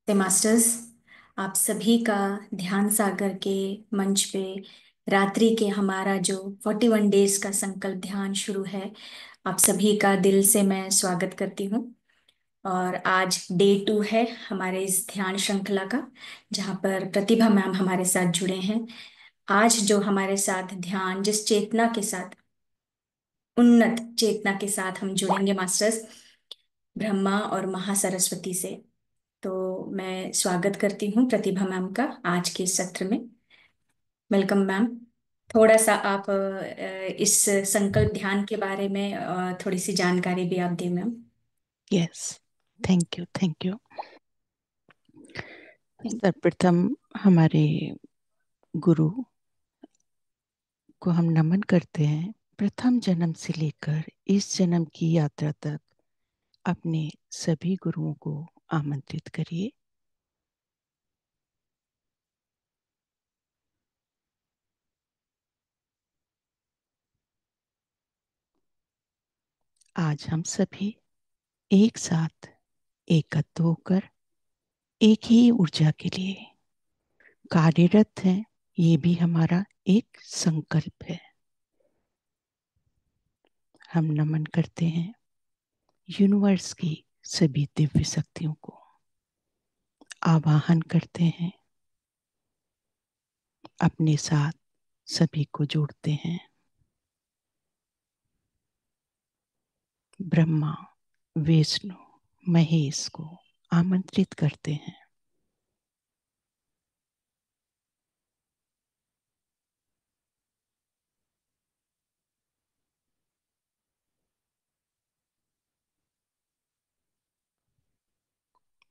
नमस्ते मास्टर्स। आप सभी का ध्यान सागर के मंच पे रात्रि के हमारा जो 41 डेज का संकल्प ध्यान शुरू है, आप सभी का दिल से मैं स्वागत करती हूँ। और आज डे 2 है हमारे इस ध्यान श्रृंखला का, जहाँ पर प्रतिभा मैम हमारे साथ जुड़े हैं। आज जो हमारे साथ ध्यान जिस चेतना के साथ, उन्नत चेतना के साथ हम जुड़ेंगे मास्टर्स, ब्रह्मा और महासरस्वती से। तो मैं स्वागत करती हूँ प्रतिभा मैम का आज के इस सत्र में। Welcome ma'am. थोड़ा सा आप इस संकल्प ध्यान के बारे में थोड़ी सी जानकारी भी आप दें ma'am. Yes, thank you thank you. सर्वप्रथम हमारे गुरु को हम नमन करते हैं। प्रथम जन्म से लेकर इस जन्म की यात्रा तक अपने सभी गुरुओं को आमंत्रित करिए। आज हम सभी एक साथ एकत्र होकर एक ही ऊर्जा के लिए कार्यरत हैं। ये भी हमारा एक संकल्प है। हम नमन करते हैं यूनिवर्स की सभी दिव्य शक्तियों को, आवाहन करते हैं, अपने साथ सभी को जोड़ते हैं। ब्रह्मा, विष्णु, महेश को आमंत्रित करते हैं।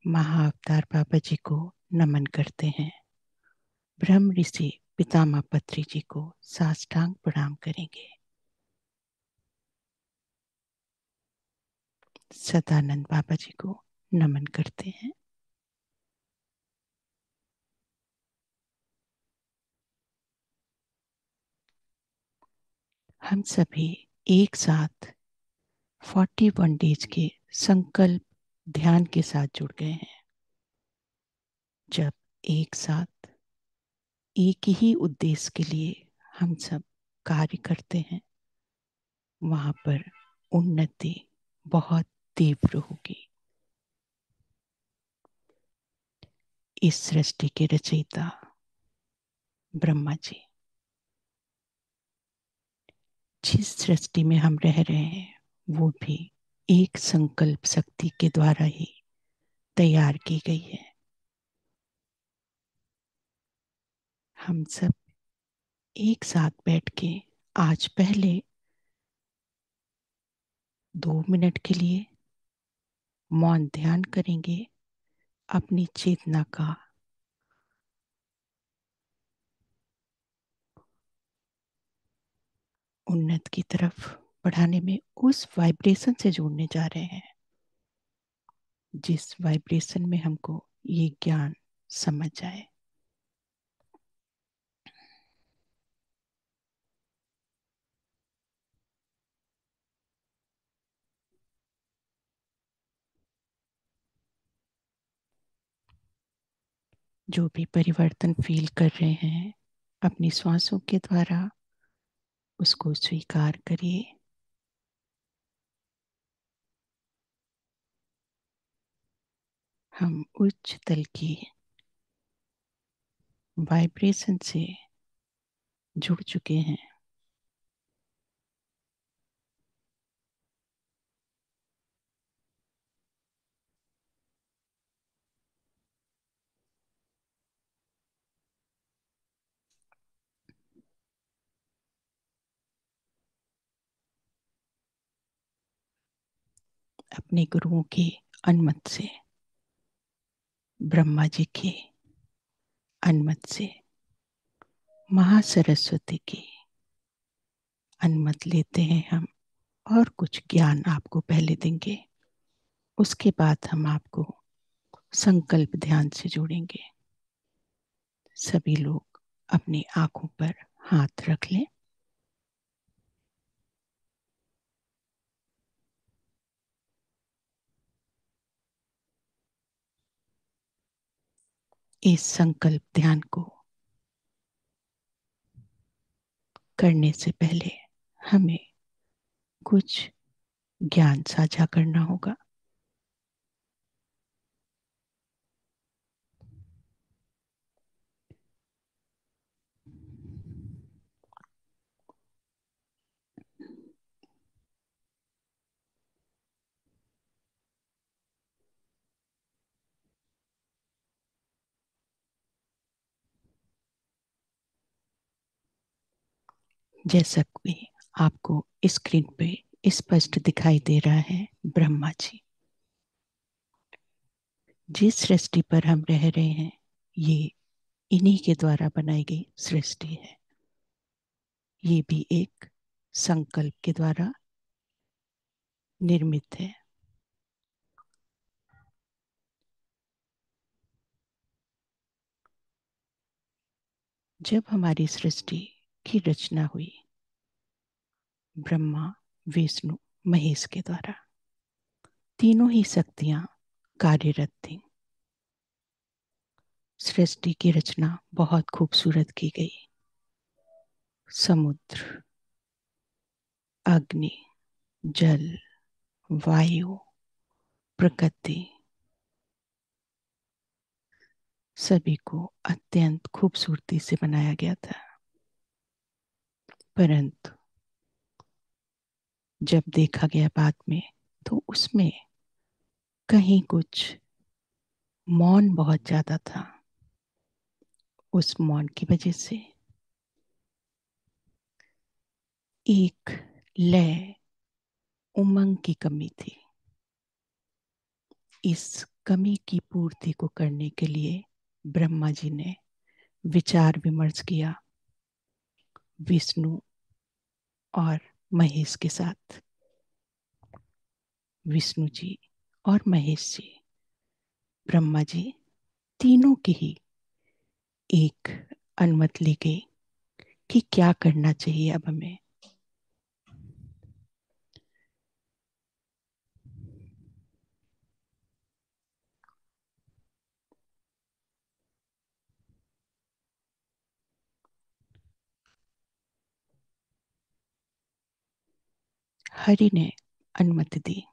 महाअवतार बाबा जी को नमन करते हैं। ब्रह्म ऋषि पितामह पत्री जी को साष्टांग प्रणाम करेंगे। सदानंद बाबा जी को नमन करते हैं। हम सभी एक साथ 41 डेज के संकल्प ध्यान के साथ जुड़ गए हैं। जब एक साथ एक ही उद्देश्य के लिए हम सब कार्य करते हैं, वहां पर उन्नति बहुत तीव्र होगी। इस सृष्टि के रचयिता ब्रह्मा जी, जिस सृष्टि में हम रह रहे हैं वो भी एक संकल्प शक्ति के द्वारा ही तैयार की गई है। हम सब एक साथ बैठ के आज पहले 2 मिनट के लिए मौन ध्यान करेंगे। अपनी चेतना का उन्नत की तरफ बढ़ाने में उस वाइब्रेशन से जुड़ने जा रहे हैं जिस वाइब्रेशन में हमको ये ज्ञान समझ आए। जो भी परिवर्तन फील कर रहे हैं अपनी श्वासों के द्वारा उसको स्वीकार करिए। हम उच्च तल की वाइब्रेशन से जुड़ चुके हैं। अपने गुरुओं की अनुमति से, ब्रह्मा जी की अनुमति से, महासरस्वती की अनुमति लेते हैं हम, और कुछ ज्ञान आपको पहले देंगे। उसके बाद हम आपको संकल्प ध्यान से जोड़ेंगे। सभी लोग अपनी आंखों पर हाथ रख लें। इस संकल्प ध्यान को करने से पहले हमें कुछ ज्ञान साझा करना होगा। जैसा कि आपको स्क्रीन पे स्पष्ट दिखाई दे रहा है, ब्रह्मा जी जिस सृष्टि पर हम रह रहे हैं, ये इन्हीं के द्वारा बनाई गई सृष्टि है। ये भी एक संकल्प के द्वारा निर्मित है। जब हमारी सृष्टि की रचना हुई ब्रह्मा, विष्णु, महेश के द्वारा, तीनों ही शक्तियां कार्यरत थीं। सृष्टि की रचना बहुत खूबसूरत की गई। समुद्र, अग्नि, जल, वायु, प्रकृति, सभी को अत्यंत खूबसूरती से बनाया गया था। परंतु जब देखा गया बाद में, तो उसमें कहीं कुछ मौन बहुत ज्यादा था। उस मौन की वजह से एक लय, उमंग की कमी थी। इस कमी की पूर्ति को करने के लिए ब्रह्मा जी ने विचार विमर्श किया विष्णु और महेश के साथ। विष्णु जी और महेश जी, ब्रह्मा जी, तीनों की ही एक अनुमति ली गई कि क्या करना चाहिए अब हमें। हरि ने अनुमति दी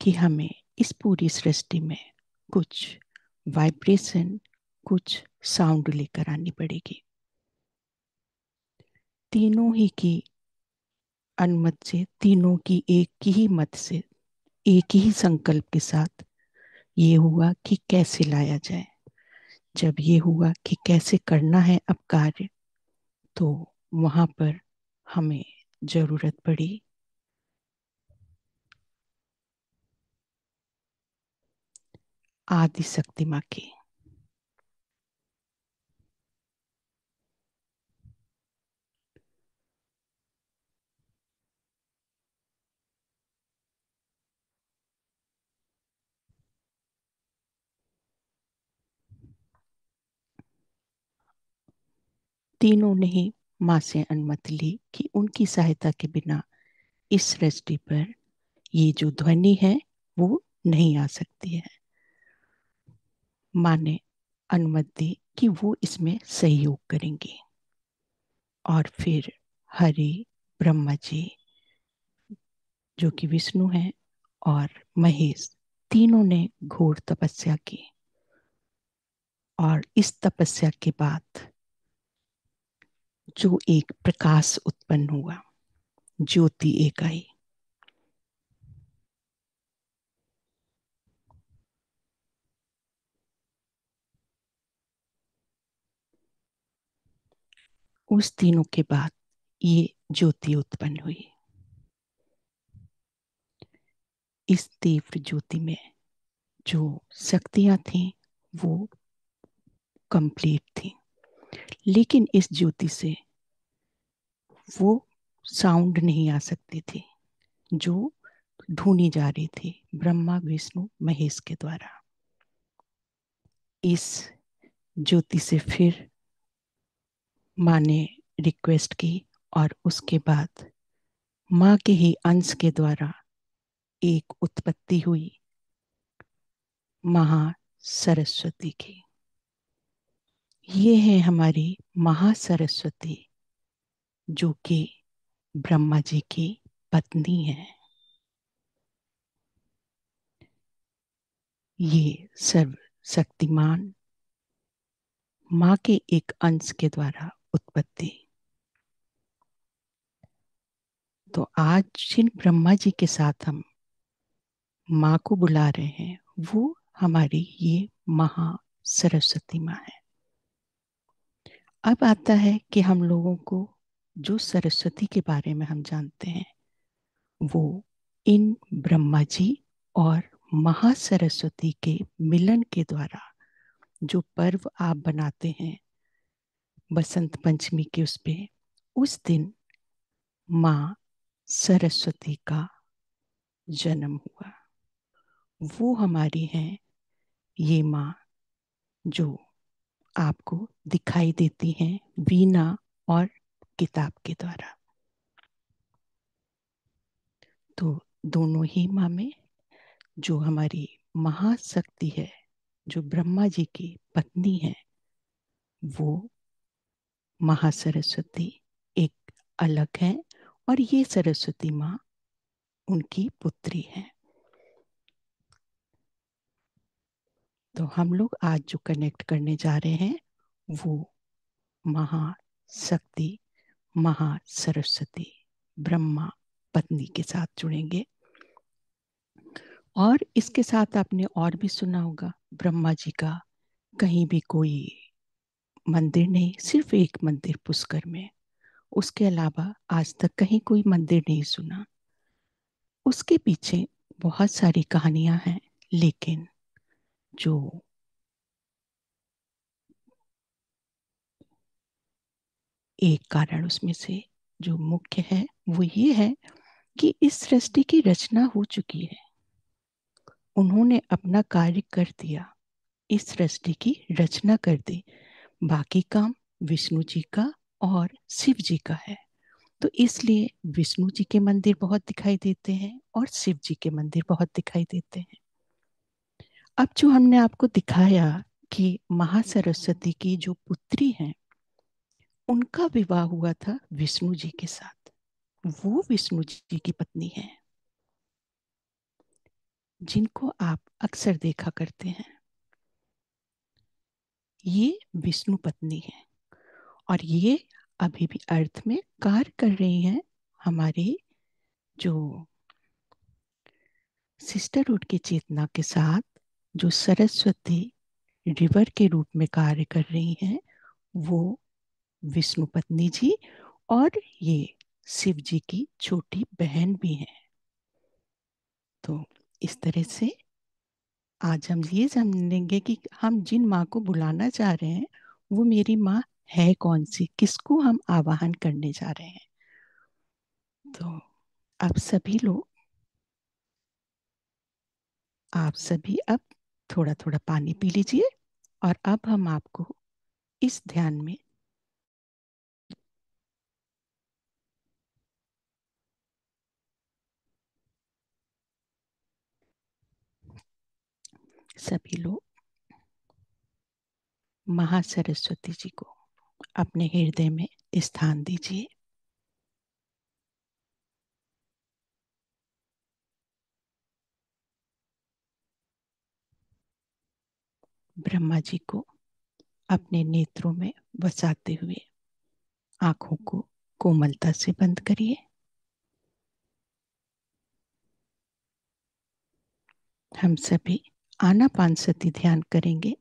कि हमें इस पूरी सृष्टि में कुछ वाइब्रेशन, कुछ साउंड लेकर आनी पड़ेगी। तीनों ही की अनुमति से, तीनों की एक ही मत से, एक ही संकल्प के साथ ये हुआ कि कैसे लाया जाए। जब ये हुआ कि कैसे करना है अब कार्य, तो वहां पर हमें जरूरत पड़ी आदि शक्ति माँ की। तीनों ने ही माँ से अनुमति ली कि उनकी सहायता के बिना इस सृष्टि पर ये जो ध्वनि है वो नहीं आ सकती है। माँ ने अनुमति दी कि वो इसमें सहयोग करेंगे। और फिर हरि, ब्रह्मा जी जो कि विष्णु हैं, और महेश, तीनों ने घोर तपस्या की। और इस तपस्या के बाद जो एक प्रकाश उत्पन्न हुआ, ज्योति एक आई। उस दिनों के बाद ये ज्योति उत्पन्न हुई। इस तीव्र ज्योति में जो शक्तियां थीं वो कंप्लीट थी, लेकिन इस ज्योति से वो साउंड नहीं आ सकती थी जो ढूंढी जा रही थी ब्रह्मा, विष्णु, महेश के द्वारा। इस ज्योति से फिर माँ ने रिक्वेस्ट की, और उसके बाद माँ के ही अंश के द्वारा एक उत्पत्ति हुई महा सरस्वती की। ये है हमारी महासरस्वती, जो कि ब्रह्मा जी की पत्नी है। ये सर्व शक्तिमान माँ के एक अंश के द्वारा उत्पत्ति। तो आज जिन ब्रह्मा जी के साथ हम माँ को बुला रहे हैं, वो हमारी ये महा सरस्वती माँ है। अब आता है कि हम लोगों को जो सरस्वती के बारे में हम जानते हैं, वो इन ब्रह्मा जी और महासरस्वती के मिलन के द्वारा जो पर्व आप बनाते हैं बसंत पंचमी के उस दिन माँ सरस्वती का जन्म हुआ। वो हमारी हैं ये माँ जो आपको दिखाई देती हैं वीणा और किताब के द्वारा। तो दोनों ही माँ में जो हमारी महाशक्ति है, जो ब्रह्मा जी की पत्नी है, वो महासरस्वती एक अलग है, और ये सरस्वती माँ उनकी पुत्री है। तो हम लोग आज जो कनेक्ट करने जा रहे हैं, वो महाशक्ति महासरस्वती ब्रह्मा पत्नी के साथ जुड़ेंगे। और इसके साथ आपने और भी सुना होगा, ब्रह्मा जी का कहीं भी कोई मंदिर नहीं, सिर्फ एक मंदिर पुष्कर में। उसके अलावा आज तक कहीं कोई मंदिर नहीं सुना। उसके पीछे बहुत सारी कहानियां हैं, लेकिन जो एक कारण उसमें से जो मुख्य है, वो ये है कि इस सृष्टि की रचना हो चुकी है। उन्होंने अपना कार्य कर दिया, इस सृष्टि की रचना कर दी। बाकी काम विष्णु जी का और शिव जी का है। तो इसलिए विष्णु जी के मंदिर बहुत दिखाई देते हैं और शिव जी के मंदिर बहुत दिखाई देते हैं। अब जो हमने आपको दिखाया कि महासरस्वती की जो पुत्री हैं, उनका विवाह हुआ था विष्णु जी के साथ। वो विष्णु जी की पत्नी है, जिनको आप अक्सर देखा करते हैं। ये विष्णु पत्नी है, और ये अभी भी अर्थ में कार्य कर रही हैं हमारे जो सिस्टरहुड की चेतना के साथ, जो सरस्वती रिवर के रूप में कार्य कर रही हैं, वो विष्णु पत्नी जी और ये शिव जी की छोटी बहन भी है। तो इस तरह से आज हम ये समझेंगे कि हम जिन माँ को बुलाना चाह रहे हैं, वो मेरी माँ है कौन सी, किसको हम आवाहन करने जा रहे हैं। तो आप सभी अब थोड़ा थोड़ा पानी पी लीजिए, और अब हम आपको इस ध्यान में सभी लोग महासरस्वती जी को अपने हृदय में स्थान दीजिए। ब्रह्मा जी को अपने नेत्रों में बसाते हुए आंखों को कोमलता से बंद करिए। हम सभी आनापानसती ध्यान करेंगे।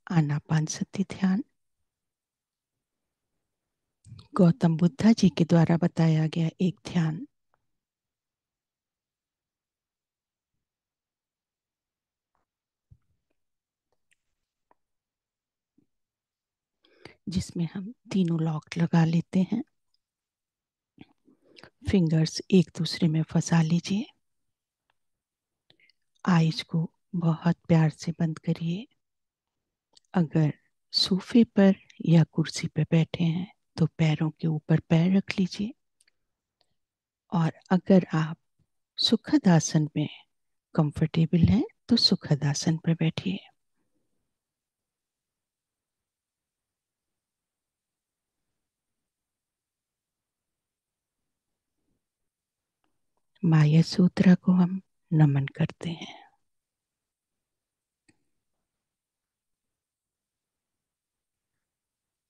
आनापानसती ध्यान गौतम बुद्धा जी के द्वारा बताया गया एक ध्यान, जिसमें हम तीनों लॉक लगा लेते हैं। फिंगर्स एक दूसरे में फंसा लीजिए। आईज को बहुत प्यार से बंद करिए। अगर सोफे पर या कुर्सी पर बैठे हैं, तो पैरों के ऊपर पैर रख लीजिए। और अगर आप सुखद आसन में कंफर्टेबल हैं, तो सुखद आसन पर बैठिए। माया सूत्रा को हम नमन करते हैं।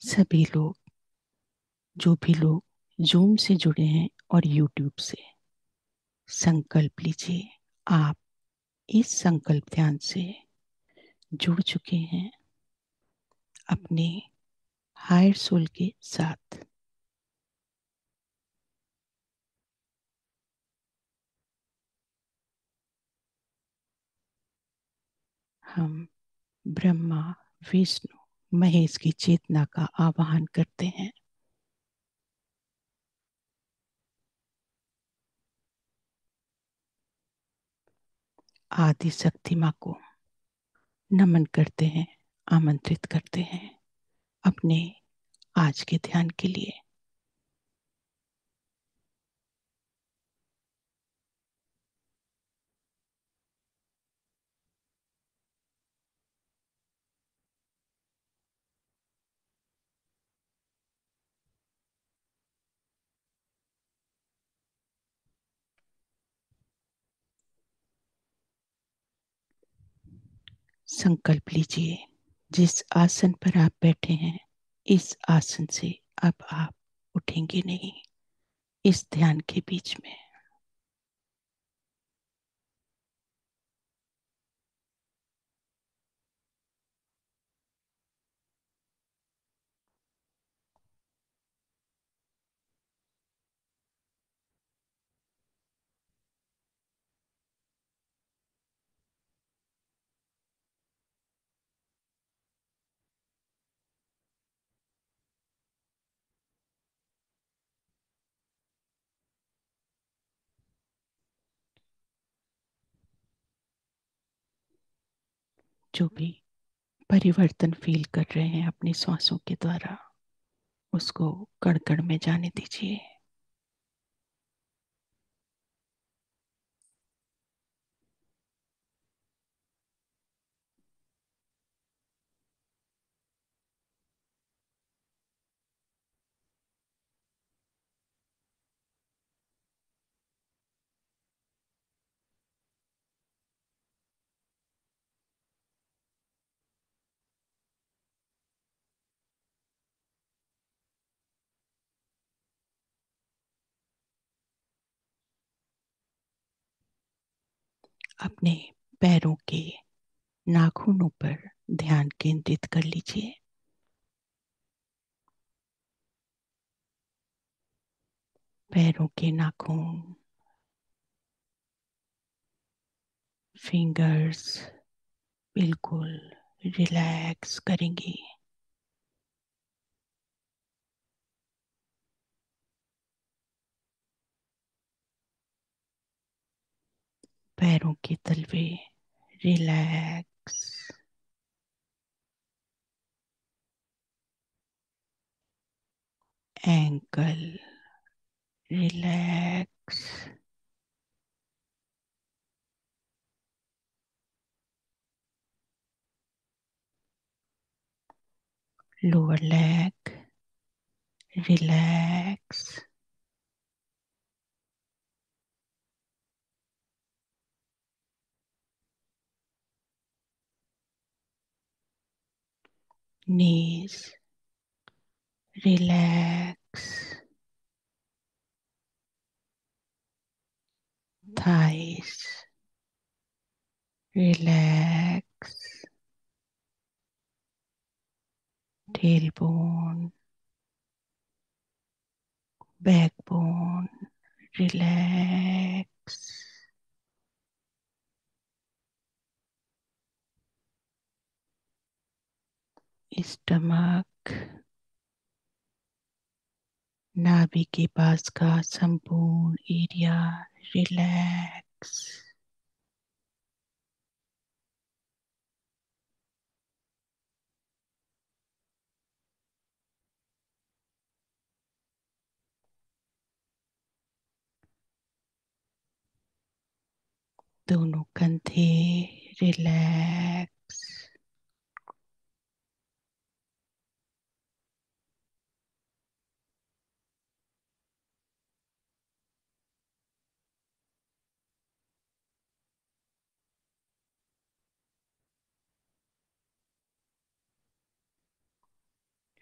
सभी लोग, जो भी लोग जूम से जुड़े हैं और यूट्यूब से, संकल्प लीजिए, आप इस संकल्प ध्यान से जुड़ चुके हैं अपने हायर सोल के साथ। हम ब्रह्मा, विष्णु, महेश की चेतना का आवाहन करते हैं। आदि शक्ति माँ को नमन करते हैं, आमंत्रित करते हैं अपने आज के ध्यान के लिए। संकल्प लीजिए, जिस आसन पर आप बैठे हैं, इस आसन से अब आप उठेंगे नहीं, इस ध्यान के बीच में। जो भी परिवर्तन फील कर रहे हैं अपनी सांसों के द्वारा, उसको कण कण में जाने दीजिए। अपने पैरों के नाखूनों पर ध्यान केंद्रित कर लीजिए। पैरों के नाखून, फिंगर्स बिल्कुल रिलैक्स करेंगे। पैरों के तलवे relax, ankle relax, lower leg relax, knees relax, thighs relax, tailbone, backbone relax, stomach, नाभि के पास का संपूर्ण एरिया रिलैक्स। दोनों कंधे रिलैक्स।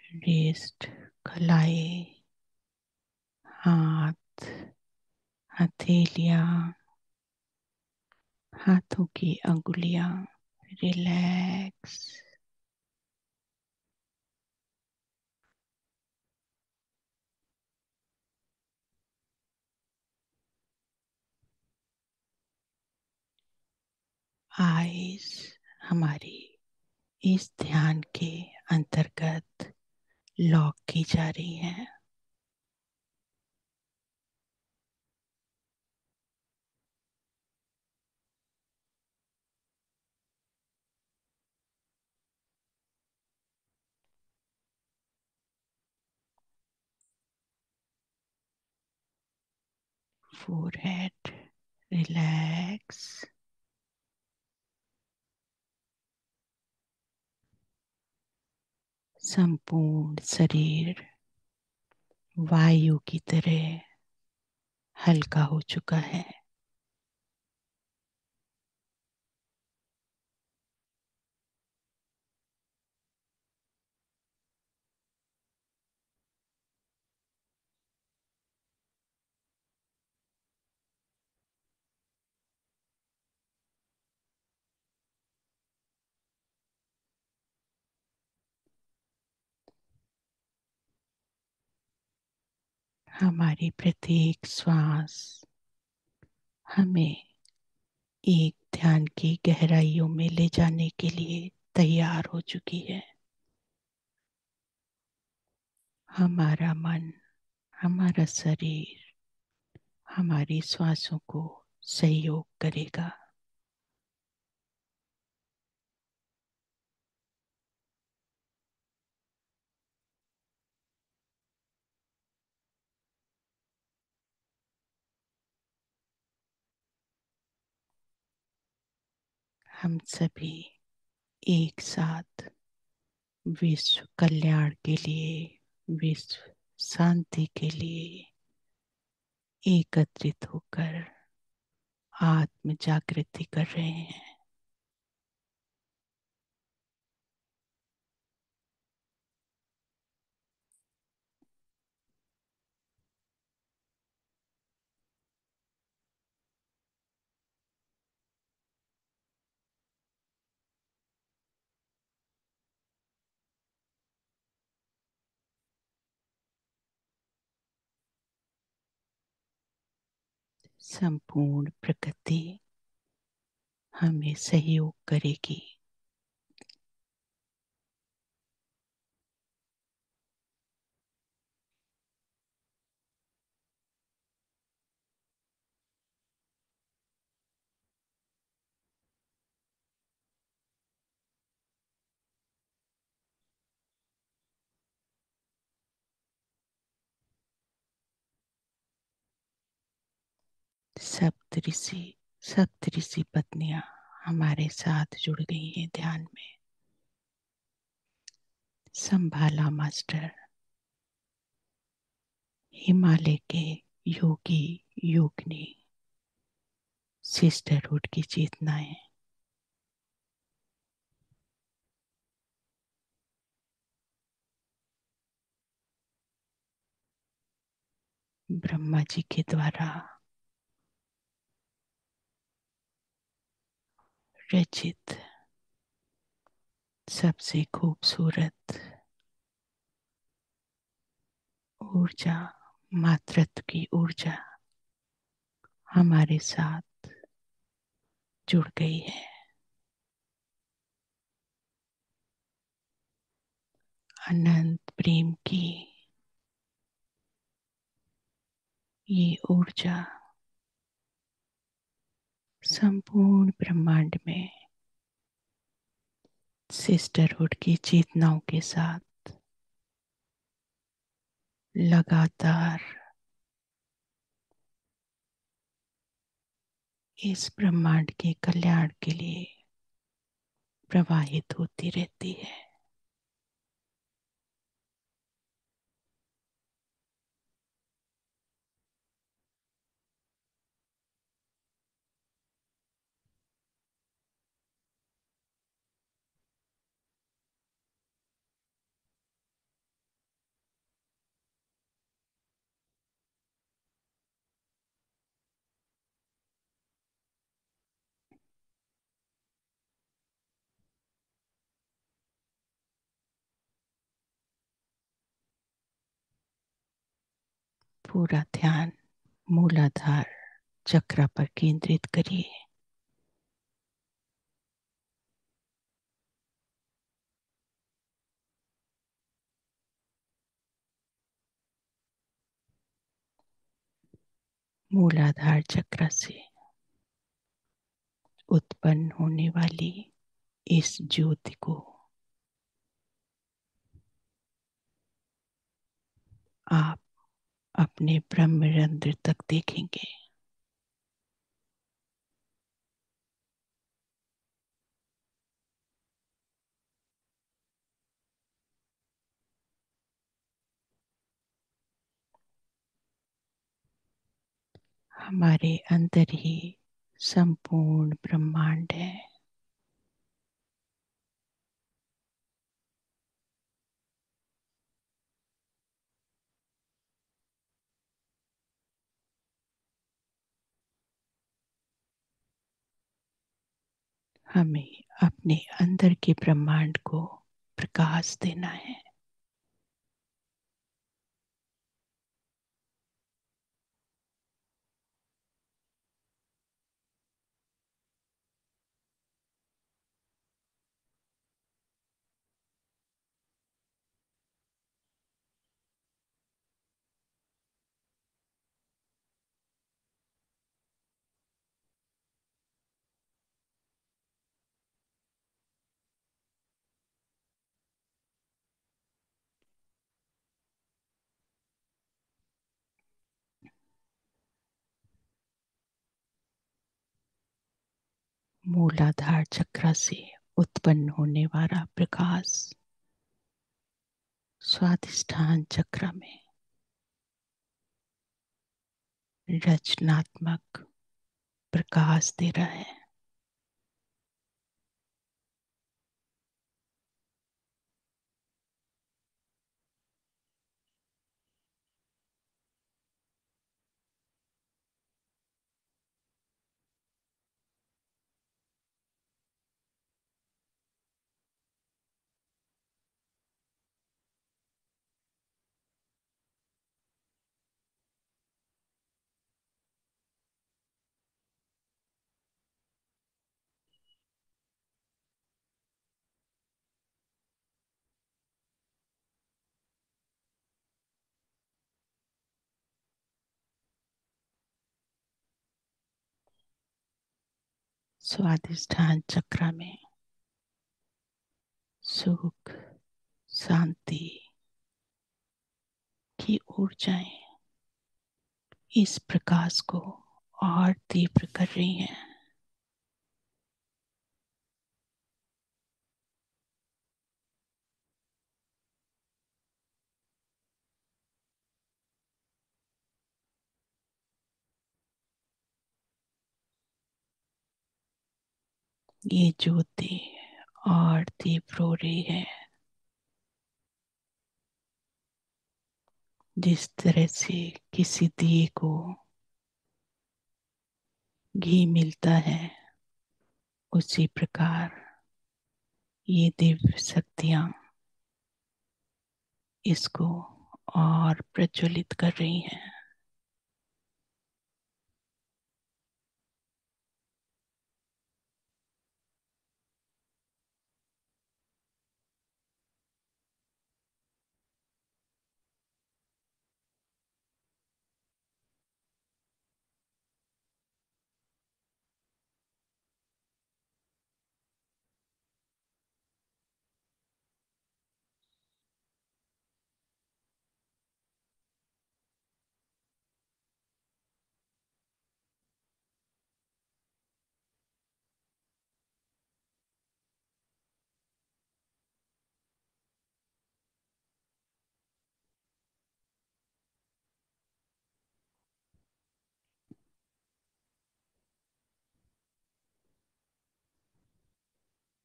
रिस्ट, कलाई, हाथ, हथेलियां, हाथों की अंगुलियां रिलैक्स। आईज हमारी इस ध्यान के अंतर्गत लॉक की जा रही है। फोरहेड रिलैक्स, संपूर्ण शरीर वायु की तरह हल्का हो चुका है। हमारी प्रत्येक श्वास हमें एक ध्यान की गहराइयों में ले जाने के लिए तैयार हो चुकी है। हमारा मन, हमारा शरीर हमारी श्वासों को सहयोग करेगा। हम सभी एक साथ विश्व कल्याण के लिए, विश्व शांति के लिए एकत्रित होकर आत्म जागृति कर रहे हैं। संपूर्ण प्रकृति हमें सहयोग करेगी। सप्तऋषि, सप्तऋषि पत्नियां हमारे साथ जुड़ गई हैं ध्यान में। संभाला मास्टर, हिमालय के योगी योगिनी, सिस्टरहुड की चेतनाएं, ब्रह्मा जी के द्वारा रचित सबसे खूबसूरत ऊर्जा, मातृत्व की ऊर्जा हमारे साथ जुड़ गई है। अनंत प्रेम की ये ऊर्जा संपूर्ण ब्रह्मांड में सिस्टरहुड की चेतनाओं के साथ लगातार इस ब्रह्मांड के कल्याण के लिए प्रवाहित होती रहती है। पूरा ध्यान मूलाधार चक्र पर केंद्रित करिए। मूलाधार चक्र से उत्पन्न होने वाली इस ज्योति को आप अपने ब्रह्मरंध्र तक देखेंगे। हमारे अंदर ही संपूर्ण ब्रह्मांड है। हमें अपने अंदर के ब्रह्मांड को प्रकाश देना है। मूलाधार चक्र से उत्पन्न होने वाला प्रकाश स्वादिष्ठान चक्र में रचनात्मक प्रकाश दे रहा है। स्वादिष्ठान चक्र में सुख शांति की ऊर्जाएं इस प्रकाश को और तीव्र कर रही हैं। ये ज्योति और तीव्र हो रही है। जिस तरह से किसी दिए को घी मिलता है, उसी प्रकार ये दिव्य शक्तियां इसको और प्रज्वलित कर रही हैं।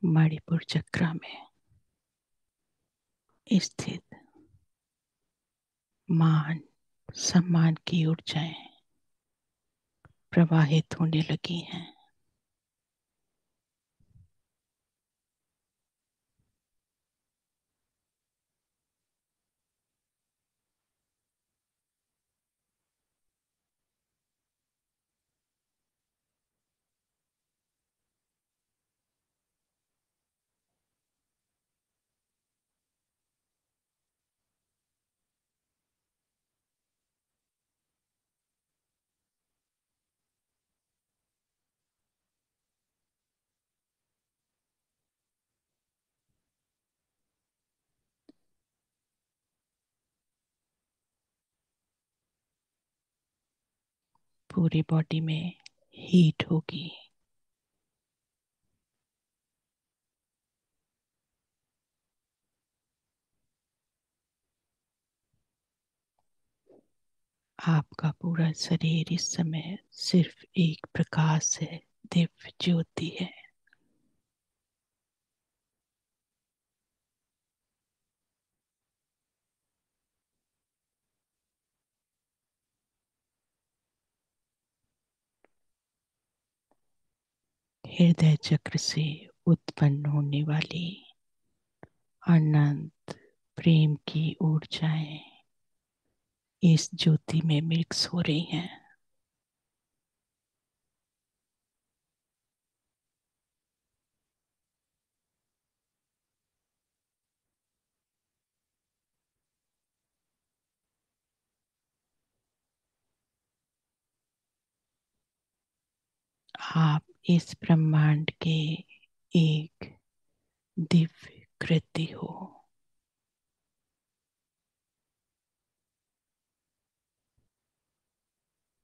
मणिपुर चक्र में स्थित मान सम्मान की ऊर्जाएं प्रवाहित होने लगी हैं। पूरी बॉडी में हीट होगी। आपका पूरा शरीर इस समय सिर्फ एक प्रकाश है, दिव्य ज्योति है। हृदय चक्र से उत्पन्न होने वाली अनंत प्रेम की ऊर्जाएं इस ज्योति में मिक्स हो रही हैं। आप इस ब्रह्मांड के एक दिव्य कृति हो।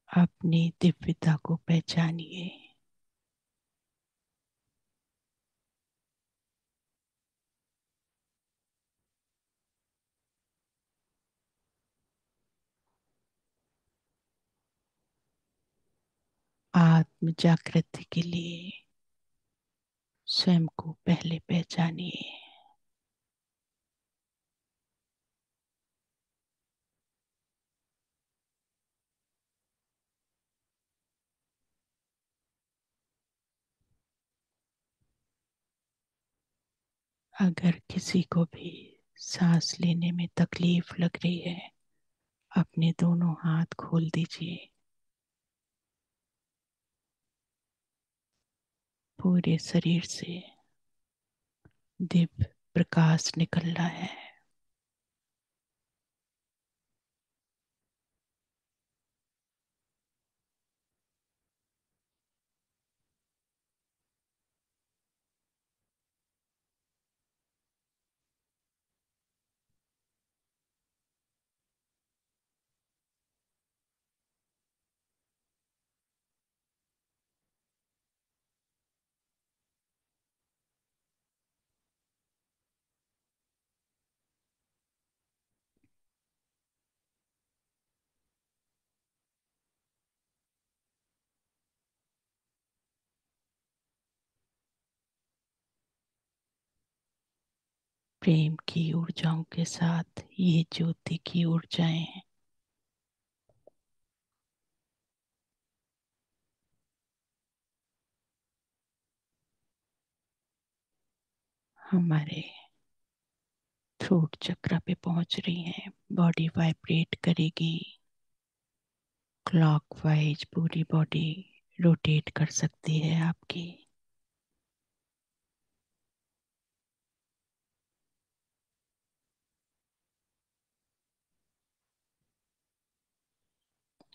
अपनी दिव्यता को पहचानिए। आत्म जागृति के लिए स्वयं को पहले पहचानिए। अगर किसी को भी सांस लेने में तकलीफ लग रही है, अपने दोनों हाथ खोल दीजिए। पूरे शरीर से दिव्य प्रकाश निकल रहा है। प्रेम की ऊर्जाओं के साथ ये ज्योति की ऊर्जाएं हमारे थ्रोट चक्र पे पहुंच रही हैं। बॉडी वाइब्रेट करेगी। क्लॉकवाइज पूरी बॉडी रोटेट कर सकती है आपकी।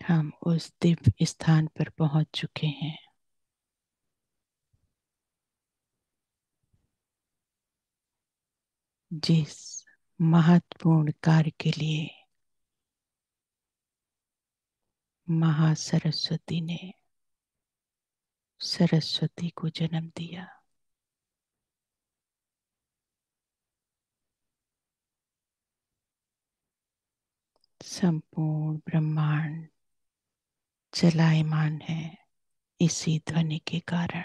हम उस दिव्य स्थान पर पहुंच चुके हैं जिस महत्वपूर्ण कार्य के लिए महासरस्वती ने सरस्वती को जन्म दिया। संपूर्ण ब्रह्मांड चलायमान है इसी ध्वनि के कारण।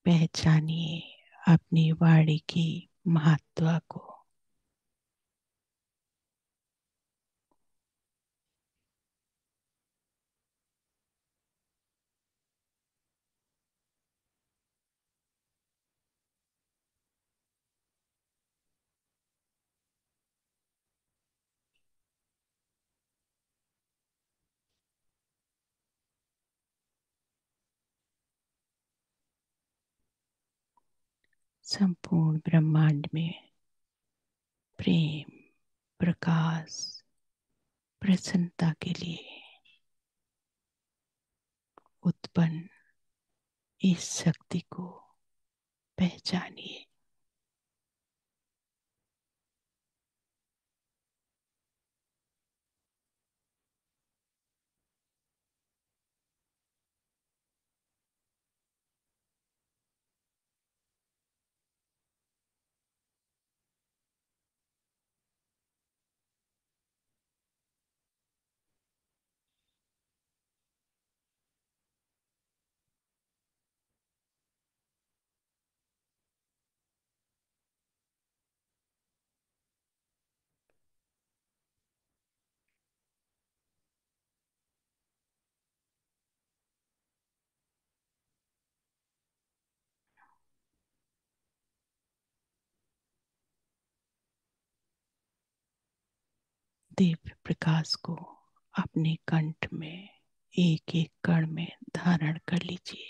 पहचानिए अपनी वाणी की महत्व को। संपूर्ण ब्रह्मांड में प्रेम, प्रकाश, प्रसन्नता के लिए उत्पन्न इस शक्ति को पहचानिए। दिव्य प्रकाश को अपने कंठ में एक एक कण में धारण कर लीजिए।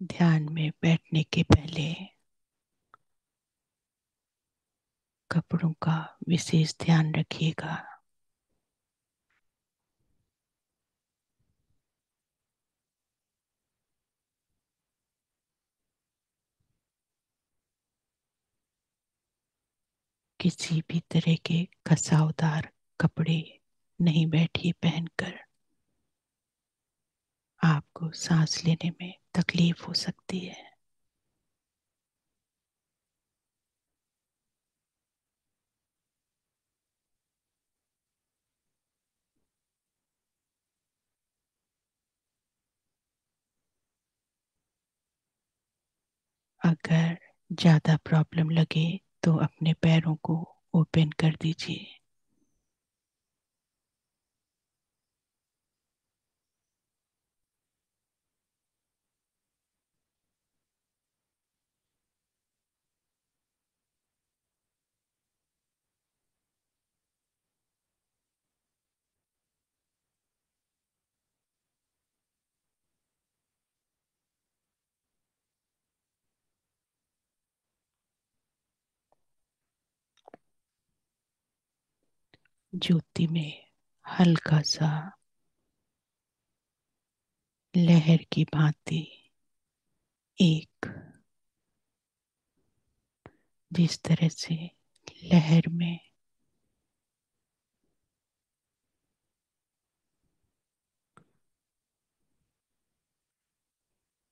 ध्यान में बैठने के पहले कपड़ों का विशेष ध्यान रखिएगा। किसी भी तरह के खसावदार कपड़े नहीं बैठिए पहनकर। आपको सांस लेने में तकलीफ हो सकती है। अगर ज़्यादा प्रॉब्लम लगे तो अपने पैरों को ओपन कर दीजिए। ज्योति में हल्का सा लहर की भांति एक, जिस तरह से लहर में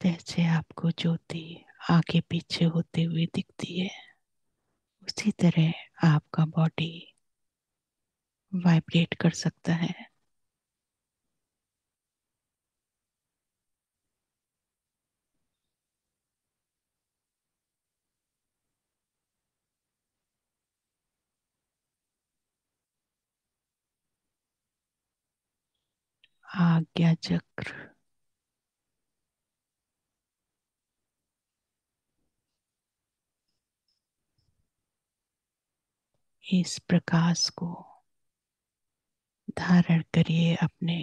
जैसे आपको ज्योति आगे पीछे होते हुए दिखती है, उसी तरह आपका बॉडी वाइब्रेट कर सकता है। आज्ञा चक्र इस प्रकाश को धारण करिए अपने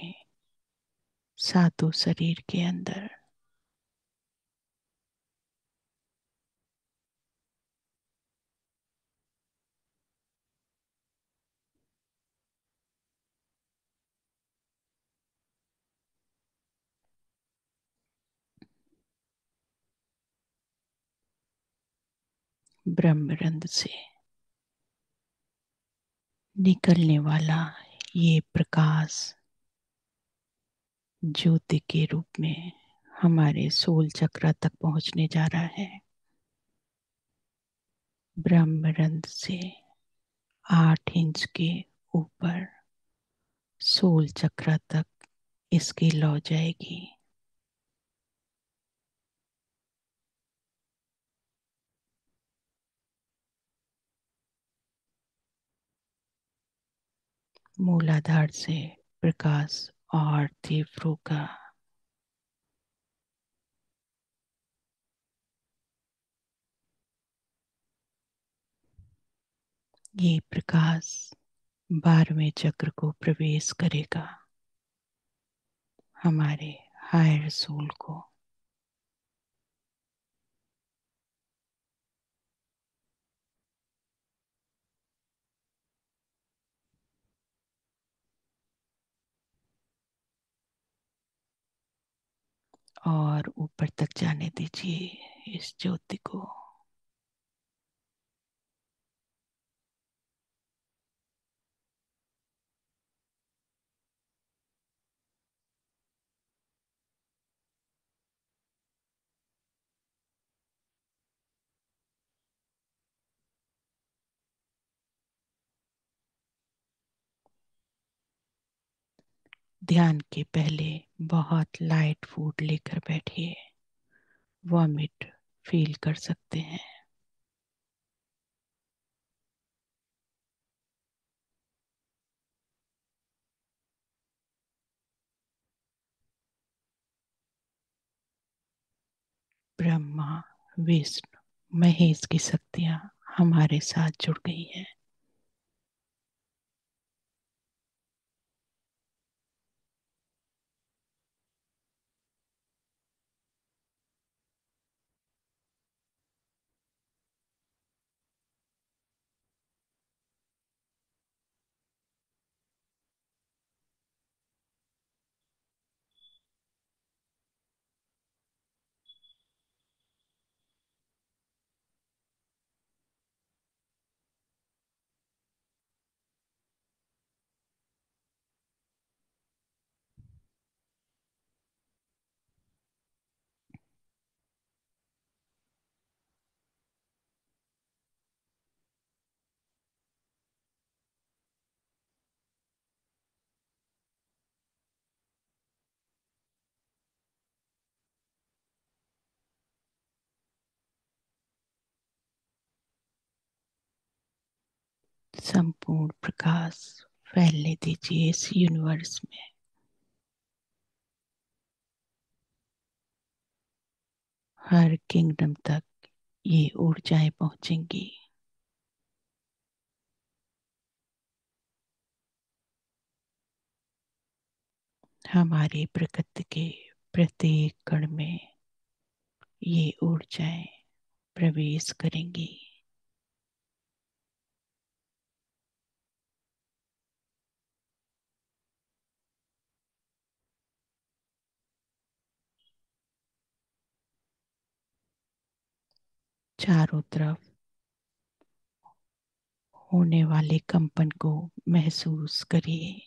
सातों शरीर के अंदर। ब्रह्मरंध्र से निकलने वाला ये प्रकाश ज्योति के रूप में हमारे सोल चक्र तक पहुंचने जा रहा है। ब्रह्मरंध्र से 8 इंच के ऊपर सोल चक्र तक इसकी लौ जाएगी। मूलाधार से प्रकाश और तीव्र होगा। ये प्रकाश 12वें चक्र को प्रवेश करेगा, हमारे हायर सोल को। और ऊपर तक जाने दीजिए इस ज्योति को। ध्यान के पहले बहुत लाइट फूड लेकर बैठिए। वॉमिट फील कर सकते हैं। ब्रह्मा, विष्णु, महेश की शक्तियां हमारे साथ जुड़ गई हैं। संपूर्ण प्रकाश फैलने दीजिए इस यूनिवर्स में। हर किंगडम तक ये ऊर्जाएं पहुंचेंगी। हमारी प्रकृति के प्रत्येक कण में ये ऊर्जाएं प्रवेश करेंगी। चारों तरफ होने वाले कंपन को महसूस करिए।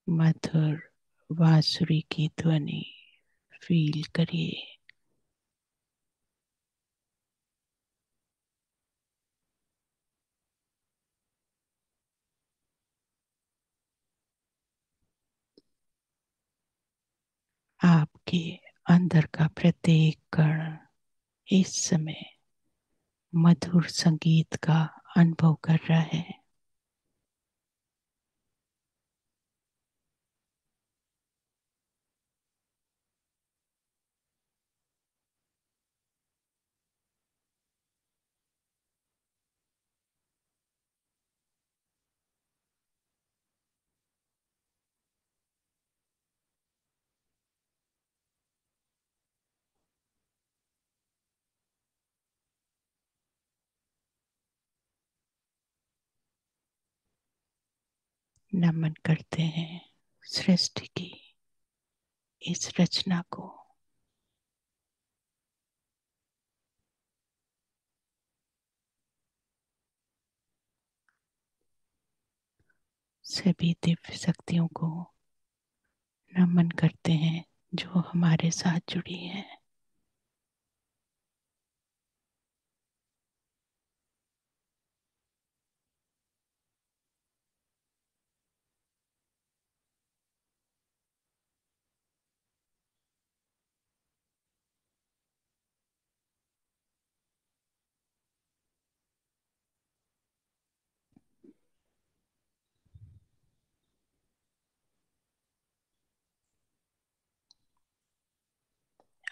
मधुर बांसुरी की ध्वनि फील करिए। आपके अंदर का प्रत्येक कण इस समय मधुर संगीत का अनुभव कर रहा है। नमन करते हैं सृष्टि की इस रचना को। सभी दिव्य शक्तियों को नमन करते हैं जो हमारे साथ जुड़ी हैं।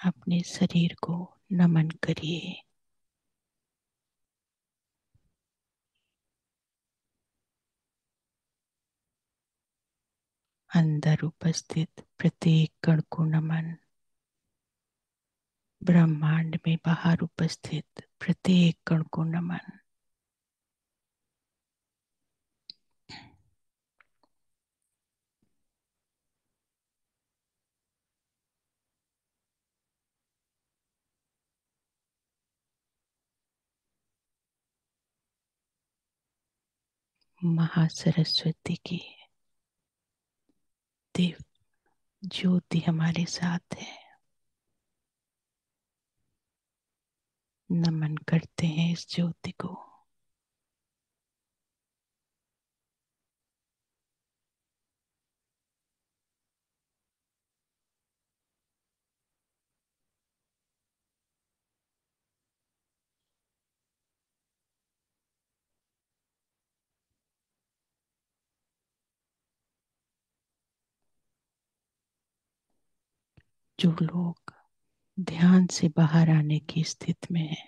अपने शरीर को नमन करिए। अंदर उपस्थित प्रत्येक कण को नमन। ब्रह्मांड में बाहर उपस्थित प्रत्येक कण को नमन। महासरस्वती की दिव्य ज्योति हमारे साथ है। नमन करते हैं इस ज्योति को। जो लोग ध्यान से बाहर आने की स्थिति में है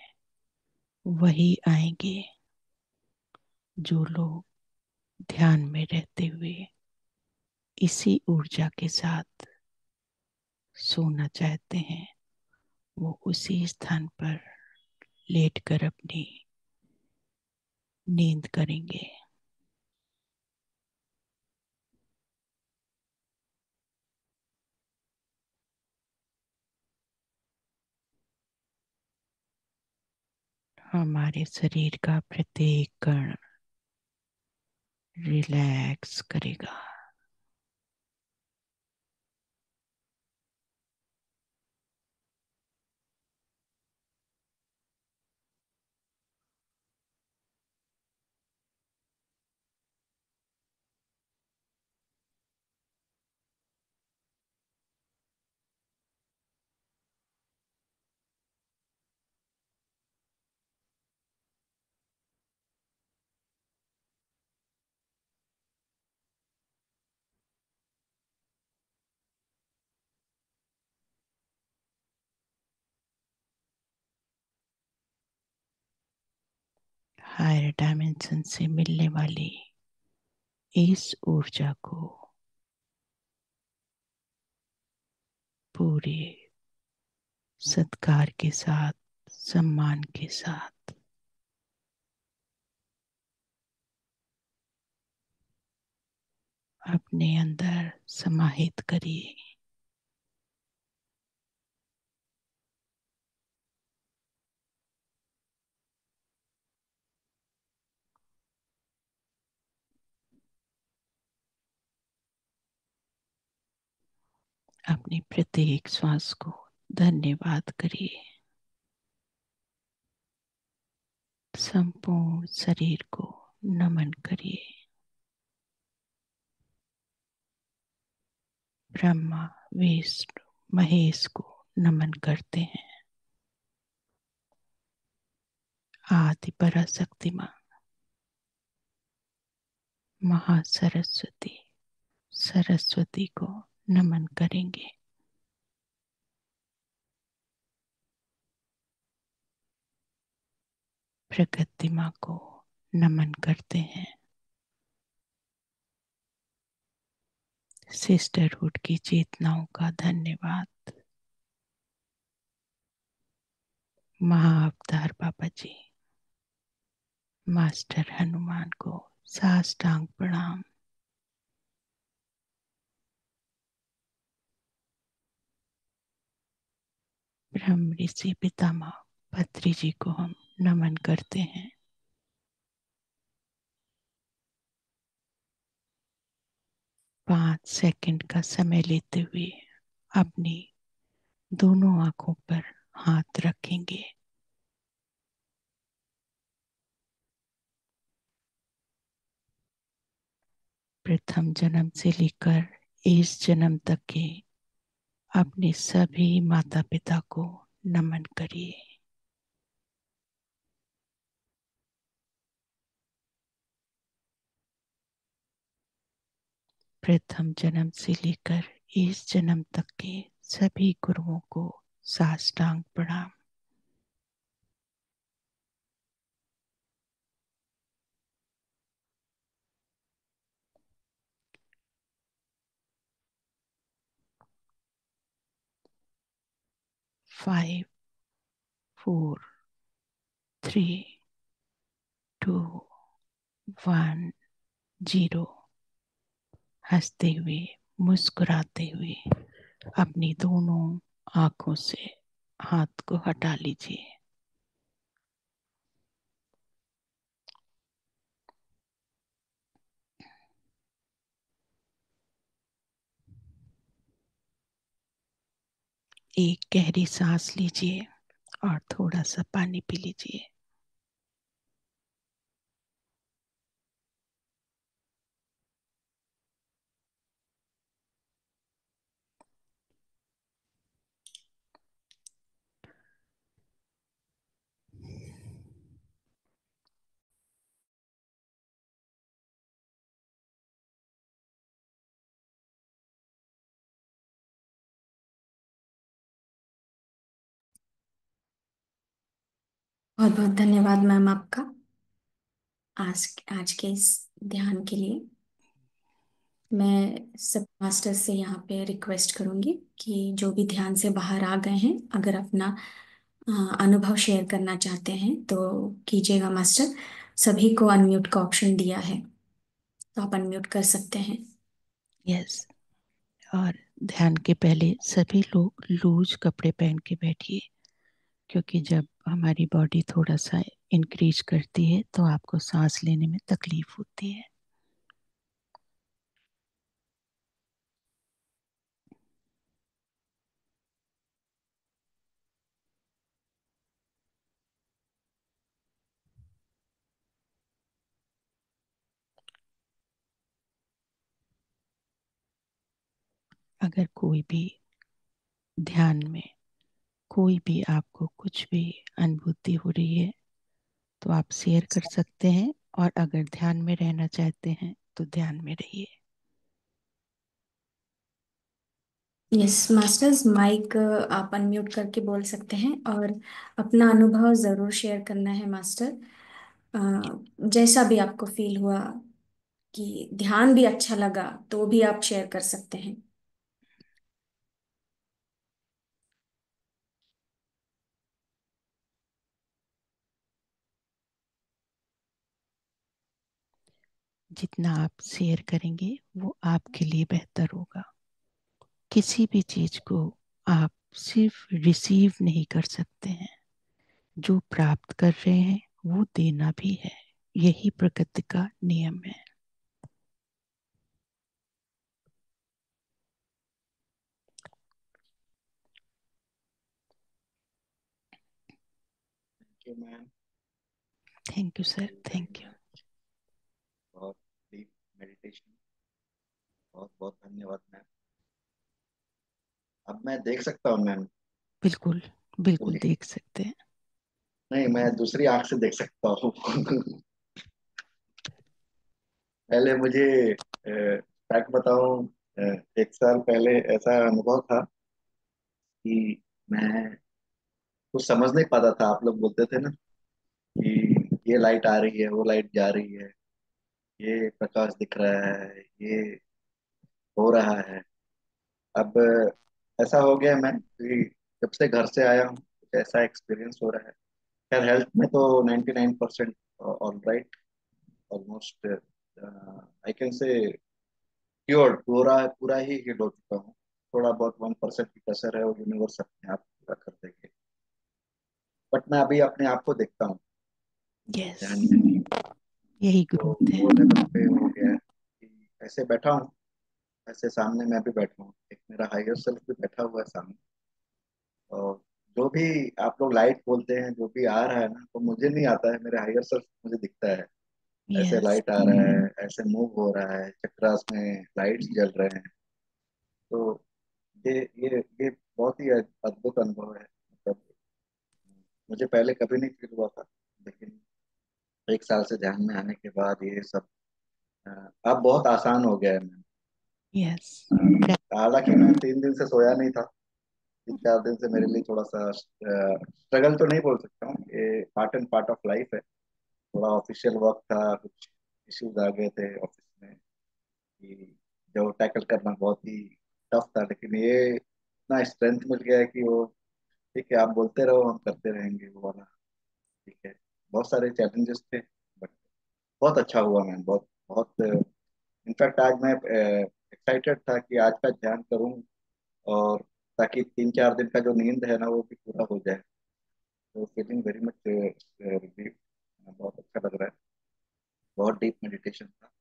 वही आएंगे। जो लोग ध्यान में रहते हुए इसी ऊर्जा के साथ सोना चाहते हैं वो उसी स्थान पर लेटकर अपनी नींद करेंगे। हमारे शरीर का प्रत्येक कण रिलैक्स करेगा। हायर डायमेंशन से मिलने वाली इस ऊर्जा को पूरे सत्कार के साथ, सम्मान के साथ अपने अंदर समाहित करिए। अपनी प्रत्येक श्वास को धन्यवाद करिए। संपूर्ण शरीर को नमन करिए। ब्रह्मा, विष्णु, महेश को नमन करते हैं। आदि पराशक्ति मां, महासरस्वती, सरस्वती को नमन करेंगे। प्रकृति मां को नमन करते हैं। सिस्टरहुड की चेतनाओं का धन्यवाद। महाअवतार बाबा जी, मास्टर हनुमान को साष्टांग प्रणाम। ब्रह्म ऋषि पितामह पत्री जी को हम नमन करते हैं। 5 सेकंड का समय लेते हुए अपनी दोनों आंखों पर हाथ रखेंगे। प्रथम जन्म से लेकर इस जन्म तक के अपने सभी माता पिता को नमन करिए। प्रथम जन्म से लेकर इस जन्म तक के सभी गुरुओं को साष्टांग प्रणाम। 5, 4, 3, 2, 1, 0। हंसते हुए, मुस्कुराते हुए अपनी दोनों आंखों से हाथ को हटा लीजिए। एक गहरी सांस लीजिए और थोड़ा सा पानी पी लीजिए। बहुत बहुत धन्यवाद मैम आपका, आज आज के इस ध्यान के लिए। मैं सब मास्टर से यहाँ पे रिक्वेस्ट करूंगी कि जो भी ध्यान से बाहर आ गए हैं, अगर अपना अनुभव शेयर करना चाहते हैं तो कीजिएगा मास्टर। सभी को अनम्यूट का ऑप्शन दिया है, तो आप अनम्यूट कर सकते हैं। यस। और ध्यान के पहले सभी लोग लूज कपड़े पहन के बैठिए, क्योंकि जब हमारी बॉडी थोड़ा सा इंक्रीज करती है तो आपको सांस लेने में तकलीफ होती है। अगर कोई भी ध्यान में कोई भी आपको कुछ भी अनुभूति हो रही है तो आप शेयर कर सकते हैं, और अगर ध्यान में रहना चाहते हैं तो ध्यान में रहिए। यस मास्टर्स, माइक आप अनम्यूट करके बोल सकते हैं और अपना अनुभव ज़रूर शेयर करना है मास्टर। जैसा भी आपको फील हुआ कि ध्यान भी अच्छा लगा तो भी आप शेयर कर सकते हैं। जितना आप शेयर करेंगे वो आपके लिए बेहतर होगा। किसी भी चीज को आप सिर्फ रिसीव नहीं कर सकते हैं, जो प्राप्त कर रहे हैं वो देना भी है। यही प्रकृति का नियम है। Thank you ma'am. Thank you sir, very very thank you. Much. बहुत डीप मेडिटेशन। बहुत बहुत धन्यवाद मैम। अब मैं देख सकता हूँ मैम? बिल्कुल, बिल्कुल देख सकते हैं। नहीं, मैं दूसरी आंख से देख सकता हूँ। पहले मुझे फैक्ट बताऊं, 1 साल पहले ऐसा अनुभव था कि मैं कुछ समझ नहीं पाता था। आप लोग बोलते थे ना कि ये लाइट आ रही है, वो लाइट जा रही है, ये प्रकाश दिख रहा है, ये हो रहा है। अब ऐसा हो गया मैं कि जब से घर से आया हूँ कुछ ऐसा एक्सपीरियंस हो रहा है। खैर हेल्थ में तो 99% all right, almost I can say cured, पूरा पूरा ही हील हो चुका हूँ। थोड़ा बहुत 1% की कसर है, वो यूनिवर्स अपने आप पूरा कर देंगे। बट मैं अभी अपने आप को देखता हूँ यस, ध्यान में। यही तो ग्रोथ है। वो लेवल पे हो गया है कि ऐसे बैठा हूँ, ऐसे सामने मैं भी बैठा हूँ, एक मेरा हायर सेल्फ भी बैठा हुआ है सामने। और जो भी आप लोग लाइट बोलते हैं, जो भी आ रहा है ना, तो मुझे नहीं आता है, मेरे हायर सेल्फ मुझे दिखता है। ऐसे यस, लाइट आ रहा है, ऐसे मूव हो रहा है, चक्रास में लाइट्स जल रहे हैं। तो ये ये बहुत ही अद्भुत अनुभव है। मतलब मुझे पहले कभी नहीं फील हुआ था, लेकिन 1 साल से ध्यान में आने के बाद ये सब अ, अब बहुत आसान हो गया है। मैं यस। हालांकि मैं 3 दिन से सोया नहीं था। 3 4 दिन से मेरे लिए थोड़ा सा स्ट्रगल तो नहीं बोल सकता हूँ, ये part and part of life है। थोड़ा ऑफिशियल वर्क था, कुछ इश्यूज आ गए थे ऑफिस में कि जो टैकल करना बहुत ही टफ था। लेकिन ये इतना स्ट्रेंथ मिल गया है कि वो ठीक है, आप बोलते रहो, हम करते रहेंगे वो वाला। ठीक है। बहुत सारे चैलेंजेस थे, बट बहुत अच्छा हुआ मैम, बहुत बहुत। इनफैक्ट आज मैं एक्साइटेड था कि आज का ध्यान करूं, और ताकि 3-4 दिन का जो नींद है ना वो भी पूरा हो जाए। तो फीलिंग वेरी मच रिलीफ, बहुत अच्छा लग रहा है। बहुत डीप मेडिटेशन था,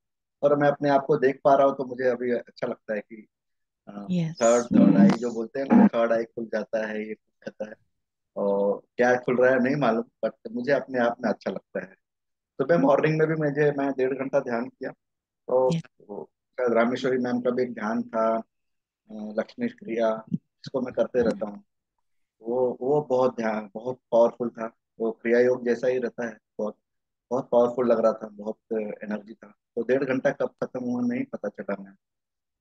और मैं अपने आप को देख पा रहा हूँ, तो मुझे अभी अच्छा लगता है कि यस। थर्ड थर्ड आई जो बोलते हैं ना, थर्ड आई खुल जाता है, ये खुल जाता है। और क्या खुल रहा है नहीं मालूम, बट मुझे अपने आप में अच्छा लगता है। सुबह मॉर्निंग में भी मैं 1.5 घंटा ध्यान किया। तो यस। वो शायद रामेश्वरी मैम का भी एक ध्यान था, लक्ष्मी क्रिया, इसको मैं करते रहता हूँ। वो बहुत ध्यान, बहुत पावरफुल था। वो क्रिया योग जैसा ही रहता है, बहुत बहुत पावरफुल लग रहा था, बहुत एनर्जी था। तो 1.5 घंटा कब खत्म हुआ नहीं पता चला मैं।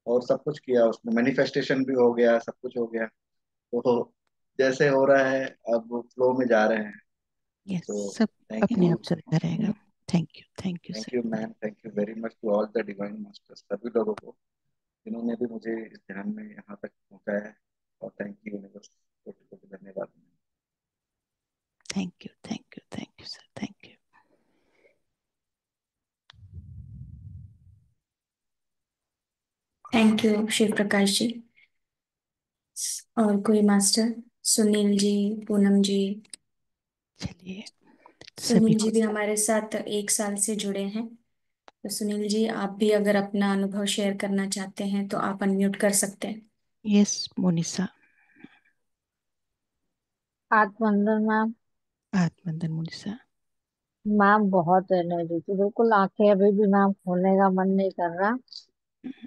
और सब कुछ किया उसमें, मैनिफेस्टेशन भी हो गया, सब कुछ हो गया। तो जैसे हो रहा है, अब फ्लो में जा रहे हैं। यस, तो सब थैंक अपने यू। आप चलता रहेगा। Thank you thank you sir. Ma'am, thank you very much to all the divine masters, सभी लोगों को जिन्होंने भी मुझे इस ध्यान में यहाँ तक पहुँचाया है। और थैंक यू यूनिवर्स, कोटि कोटि धन्यवाद। Thank you sir, thank you. Thank you Shiv Prakash ji. और कोई मास्टर? सुनील जी, पूनम जी। चलिए, सभी सुनील जी को। भी हमारे साथ 1 साल से जुड़े हैं। तो सुनील जी, आप भी अगर अपना अनुभव शेयर करना चाहते हैं तो आप अनम्यूट कर सकते हैं। Yes Monisa. आत्मंदन ma'am. आत्मंदन Monisa. Ma'am बहुत एनर्जी थी, बिल्कुल आंखें अभी भी मैम खोलने का मन नहीं कर रहा।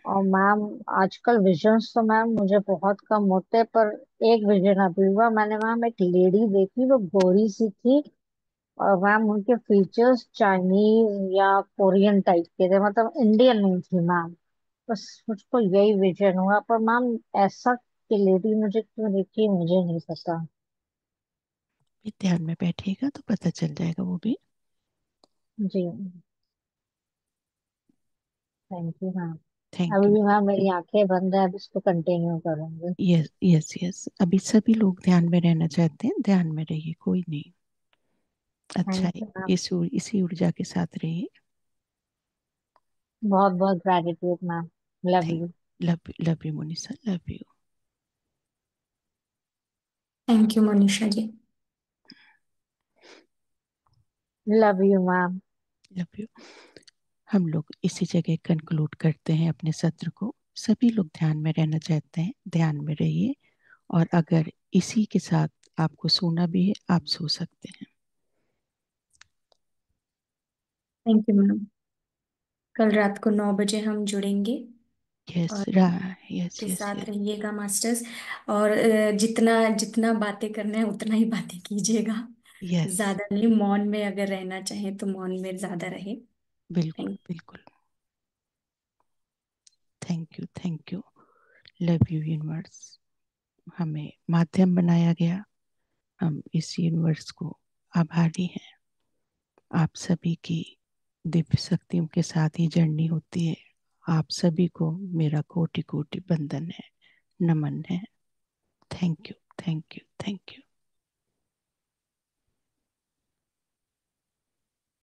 और मैम आजकल विजन्स तो मैम मुझे बहुत कम होते, पर एक विजन अभी हुआ। मैंने मैम एक लेडी देखी, वो गोरी सी थी, और मैम उनके फीचर्स चाइनीज या कोरियन टाइप के थे, मतलब इंडियन नहीं थी मैम। बस मुझको यही विजन हुआ, पर मैम ऐसा कि लेडी मुझे क्यों दिखी मुझे नहीं पता। भी ध्यान में बैठिएगा तो पता चल जाएगा वो भी। जी, थैंक यू मैम। थैंक अभी यू। भी मैम मेरी आंखें बंद है, अब इसको कंटिन्यू करूंगी। यस यस यस, अभी सभी लोग ध्यान में रहना चाहते हैं, ध्यान में रहिए, कोई नहीं। अच्छा थैंक है। You ma'am. इसी ऊर्जा के साथ रहिए। बहुत बहुत gratitude ma'am. Love thank you. Love you Monisa, love you. Thank you Monisha ji. Love you ma'am. Love you. हम लोग इसी जगह कंक्लूड करते हैं अपने सत्र को। सभी लोग ध्यान में रहना चाहते हैं, ध्यान में रहिए। और अगर इसी के साथ आपको सोना भी है, आप सो सकते हैं। Thank you ma'am. कल रात को 9 बजे हम जुड़ेंगे। यस और यस के यस साथ यस। रहिएगा मास्टर्स। और जितना जितना बातें करना है उतना ही बातें कीजिएगा। यस, ज्यादा नहीं, मौन में अगर रहना चाहे तो मौन में ज्यादा रहे। बिल्कुल थैंक बिल्कुल। Thank you. Love you universe. हमें माध्यम बनाया गया, हम इस यूनिवर्स को आभारी हैं। आप सभी की दिव्य शक्तियों के साथ ही जर्नी होती है। आप सभी को मेरा कोटि कोटि बंदन है, नमन है। Thank you.